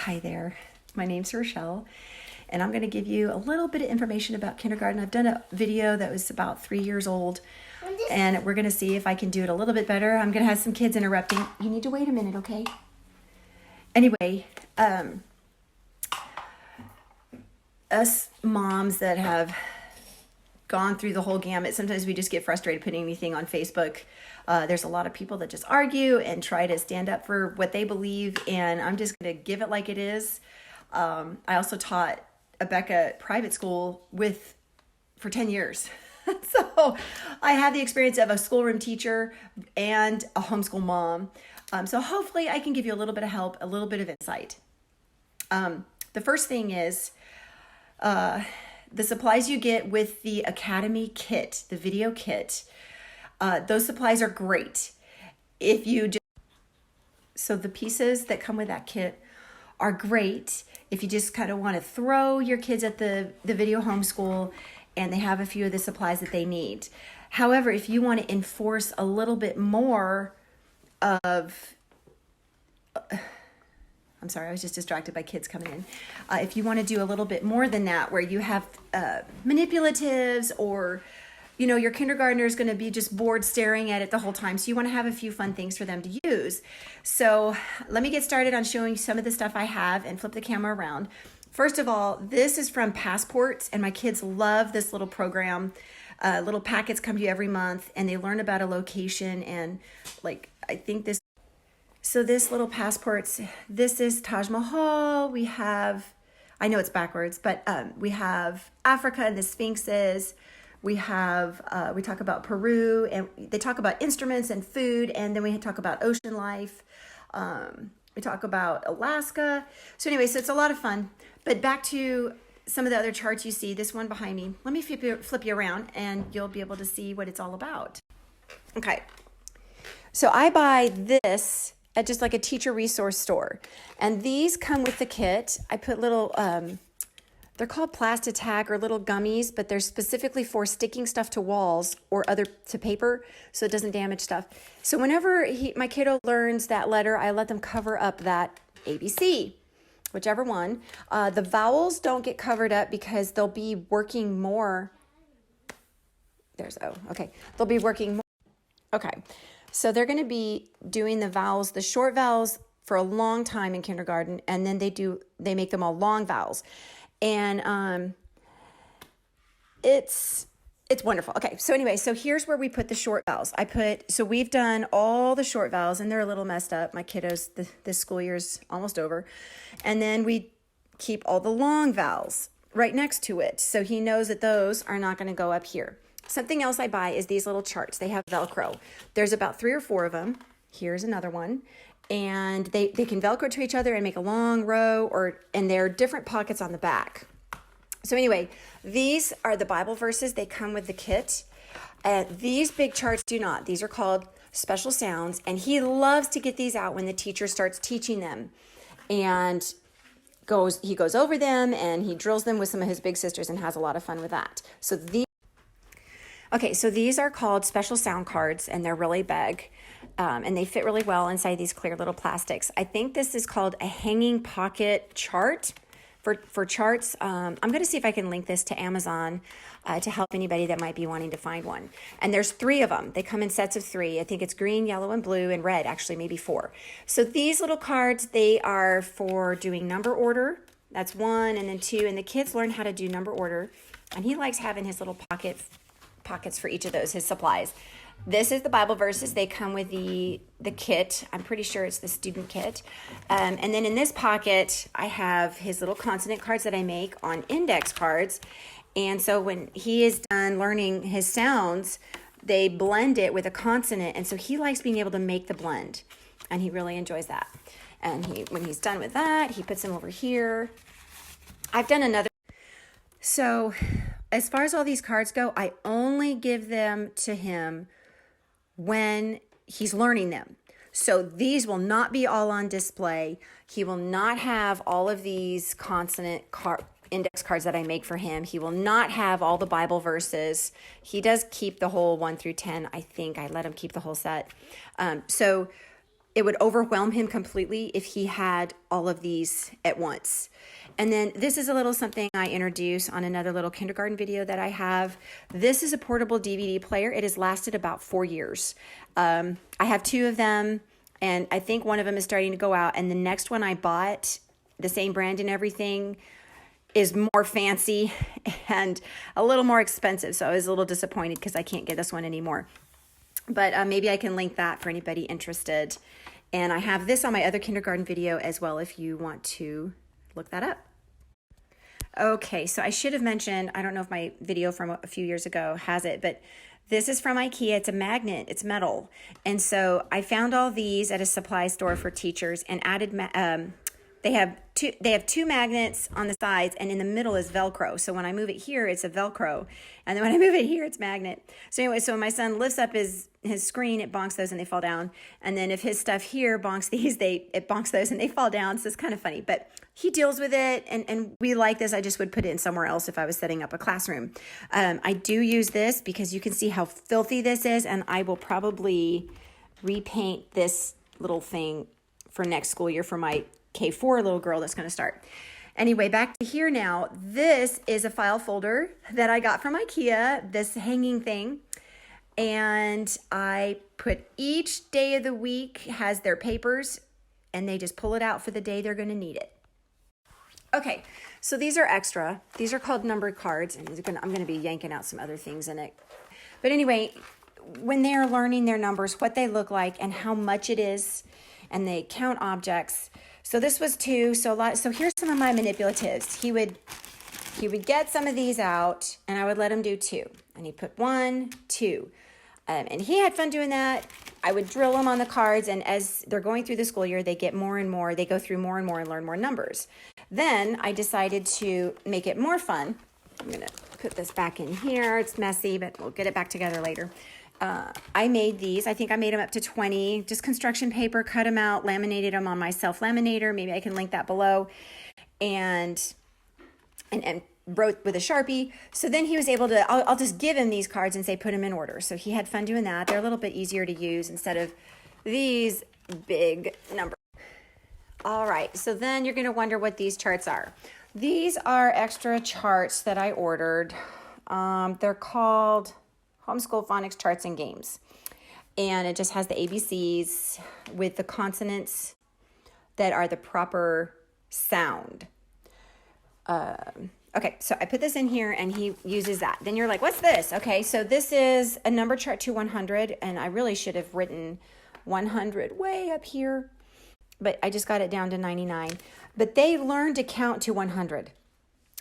Hi there, my name's Rochelle, and I'm going to give you a little bit of information about kindergarten. I've done a video that was about 3 years old, and we're going to see if I can do it a little bit better. I'm going to have some kids interrupting. You need to wait a minute, okay? Anyway, us moms that have gone through the whole gamut, sometimes we just get frustrated putting anything on Facebook. There's a lot of people that just argue and try to stand up for what they believe, and I'm just going to give it like it is. I also taught Abeka private school for 10 years. So I have the experience of a schoolroom teacher and a homeschool mom. So hopefully I can give you a little bit of help, a little bit of insight. The first thing is the supplies you get with the Academy kit, the video kit. Those supplies are great. So the pieces that come with that kit are great if you just kind of want to throw your kids at the video homeschool and they have a few of the supplies that they need. However, if you want to enforce a little bit more of, I'm sorry, I was just distracted by kids coming in. If you want to do a little bit more than that, where you have manipulatives, or your kindergartner is going to be just bored staring at it the whole time. So you want to have a few fun things for them to use. So let me get started on showing you some of the stuff I have and flip the camera around. First of all, this is from Passports, and my kids love this little program. Little packets come to you every month, and they learn about a location, and so this little Passports, this is Taj Mahal. We have, I know it's backwards, but we have Africa and the Sphinxes. We talk about Peru, and they talk about instruments and food, and then we talk about ocean life. We talk about Alaska. So anyway, so it's a lot of fun. But back to some of the other charts you see, this one behind me. Let me flip you around, and you'll be able to see what it's all about. Okay, so I buy this at just like a teacher resource store, and these come with the kit. I put little, they're called Plastitac or little gummies, but they're specifically for sticking stuff to walls or to paper so it doesn't damage stuff. So whenever my kiddo learns that letter, I let them cover up that ABC, whichever one. The vowels don't get covered up because they'll be working more. There's O. Okay. They'll be working more. Okay. So they're going to be doing the vowels, the short vowels, for a long time in kindergarten, and then they make them all long vowels. And it's wonderful. Okay, so anyway, so here's where we put the short vowels. So we've done all the short vowels, and they're a little messed up. My kiddos, this school year's almost over. And then we keep all the long vowels right next to it, so he knows that those are not going to go up here. Something else I buy is these little charts. They have Velcro. There's about 3 or 4 of them. Here's another one. And they can Velcro to each other and make a long row, and there are different pockets on the back. So anyway, these are the Bible verses. They come with the kit. These big charts do not. These are called special sounds, and he loves to get these out when the teacher starts teaching them. And he goes over them, and he drills them with some of his big sisters and has a lot of fun with that. So these are called special sound cards, and they're really big, and they fit really well inside these clear little plastics. I think this is called a hanging pocket chart for charts. I'm going to see if I can link this to Amazon to help anybody that might be wanting to find one. And there's 3 of them. They come in sets of 3. I think it's green, yellow, and blue, and red, actually, maybe 4. So these little cards, they are for doing number order. That's 1, and then 2, and the kids learn how to do number order, and he likes having his little pockets for each of those, his supplies. This is the Bible verses. They come with the kit. I'm pretty sure it's the student kit. And then in this pocket, I have his little consonant cards that I make on index cards. And so when he is done learning his sounds, they blend it with a consonant. And so he likes being able to make the blend, and he really enjoys that. And when he's done with that, he puts them over here. I've done another. So as far as all these cards go, I only give them to him when he's learning them. So these will not be all on display. He will not have all of these consonant index cards that I make for him. He will not have all the Bible verses. He does keep the whole 1 through 10. I think I let him keep the whole set. So it would overwhelm him completely if he had all of these at once. And then this is a little something I introduce on another little kindergarten video that I have. This is a portable DVD player. It has lasted about 4 years. I have 2 of them, and I think one of them is starting to go out. And the next one I bought, the same brand and everything, is more fancy and a little more expensive. So I was a little disappointed because I can't get this one anymore. But maybe I can link that for anybody interested. And I have this on my other kindergarten video as well if you want to look that up. Okay, so I should have mentioned, I don't know if my video from a few years ago has it, but this is from IKEA. It's a magnet. It's metal. And so I found all these at a supply store for teachers and added, they have two magnets on the sides, and in the middle is Velcro. So when I move it here, it's a Velcro. And then when I move it here, it's magnet. So anyway, so when my son lifts up his screen, it bonks those and they fall down. And then if his stuff here bonks these, it bonks those and they fall down. So it's kind of funny, but he deals with it, and we like this. I just would put it in somewhere else if I was setting up a classroom. I do use this because you can see how filthy this is, and I will probably repaint this little thing for next school year for my K4 little girl that's going to start. Anyway, back to here now. This is a file folder that I got from IKEA, this hanging thing. And I put each day of the week has their papers, and they just pull it out for the day they're going to need it. Okay, so these are extra. These are called numbered cards, and I'm going to be yanking out some other things in it. But anyway, when they're learning their numbers, what they look like and how much it is, and they count objects. So this was 2. So here's some of my manipulatives. He would get some of these out, and I would let him do 2. And he'd put 1, 2. And he had fun doing that. I would drill them on the cards, and as they're going through the school year, they get more and more. They go through more and more and learn more numbers. Then I decided to make it more fun. I'm going to put this back in here. It's messy, but we'll get it back together later. I made these. I think I made them up to 20. Just construction paper, cut them out, laminated them on my self-laminator. Maybe I can link that below. And wrote with a Sharpie. So then he was able to, I'll just give him these cards and say, put them in order. So he had fun doing that. They're a little bit easier to use instead of these big numbers. All right, so then you're going to wonder what these charts are. These are extra charts that I ordered. They're called Homeschool Phonics Charts and Games. And it just has the ABCs with the consonants that are the proper sound. Okay, so I put this in here and he uses that. Then you're like, what's this? Okay, so this is a number chart to 100, and I really should have written 100 way up here, but I just got it down to 99. But they learn to count to 100,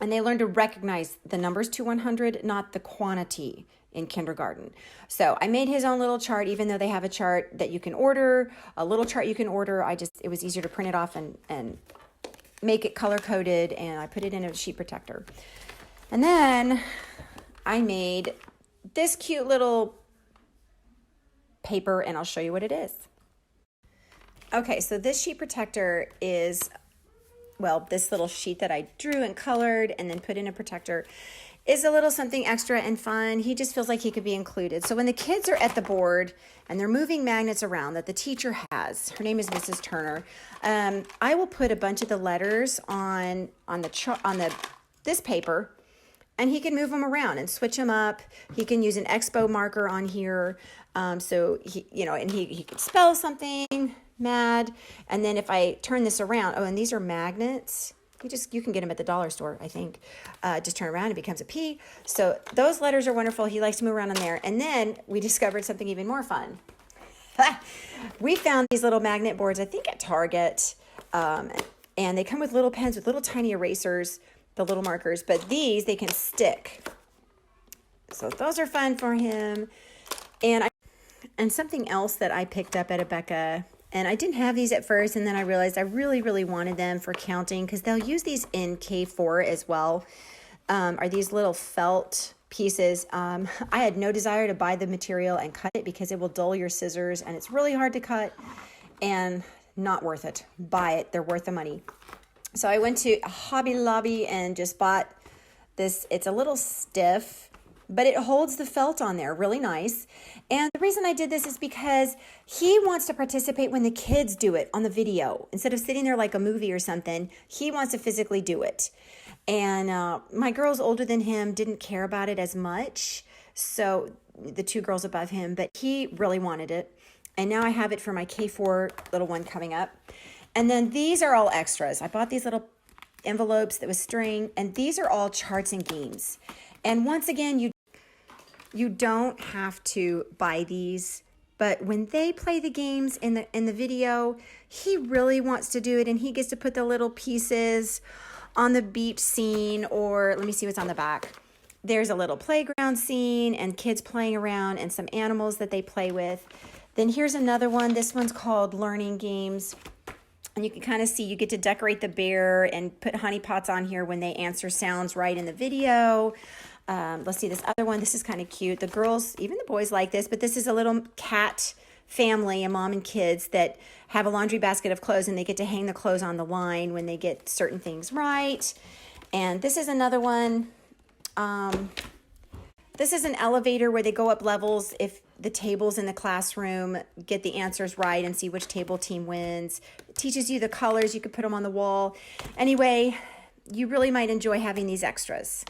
and they learn to recognize the numbers to 100, not the quantity in kindergarten. So I made his own little chart, even though they have a chart that you can order, a little chart you can order. It was easier to print it off and make it color-coded, and I put it in a sheet protector. And then I made this cute little paper, and I'll show you what it is. Okay, so this sheet protector is, well, this little sheet that I drew and colored and then put in a protector is a little something extra and fun. He just feels like he could be included. So when the kids are at the board and they're moving magnets around that the teacher has, her name is Mrs. Turner, I will put a bunch of the letters on this paper, and he can move them around and switch them up. He can use an expo marker on here, so he could spell something mad. And then if I turn this around, and these are magnets. You can get them at the dollar store, I think. Just turn around, it becomes a P. So those letters are wonderful. He likes to move around on there. And then we discovered something even more fun. We found these little magnet boards, I think at Target. And they come with little pens with little tiny erasers, the little markers. But these, they can stick. So those are fun for him. And something else that I picked up at Abeka, and I didn't have these at first, and then I realized I really, really wanted them for counting, because they'll use these in K4 as well, are these little felt pieces. I had no desire to buy the material and cut it because it will dull your scissors, and it's really hard to cut, and not worth it. Buy it. They're worth the money. So I went to Hobby Lobby and just bought this. It's a little stiff but it holds the felt on there really nice. And the reason I did this is because he wants to participate when the kids do it on the video. Instead of sitting there like a movie or something, he wants to physically do it. And my girls older than him didn't care about it as much. So the two girls above him, but he really wanted it. And now I have it for my K4 little one coming up. And then these are all extras. I bought these little envelopes that was string, and these are all charts and games. And once again, you don't have to buy these, but when they play the games in the video, he really wants to do it, and he gets to put the little pieces on the beach scene, or let me see what's on the back. There's a little playground scene and kids playing around and some animals that they play with. Then here's another one. This one's called Learning Games. And you can kind of see you get to decorate the bear and put honey pots on here when they answer sounds right in the video. Let's see this other one. This is kind of cute. The girls, even the boys like this, but this is a little cat family, a mom and kids that have a laundry basket of clothes, and they get to hang the clothes on the line when they get certain things right. And this is another one. This is an elevator where they go up levels if the tables in the classroom get the answers right and see which table team wins. It teaches you the colors. You could put them on the wall. Anyway, you really might enjoy having these extras.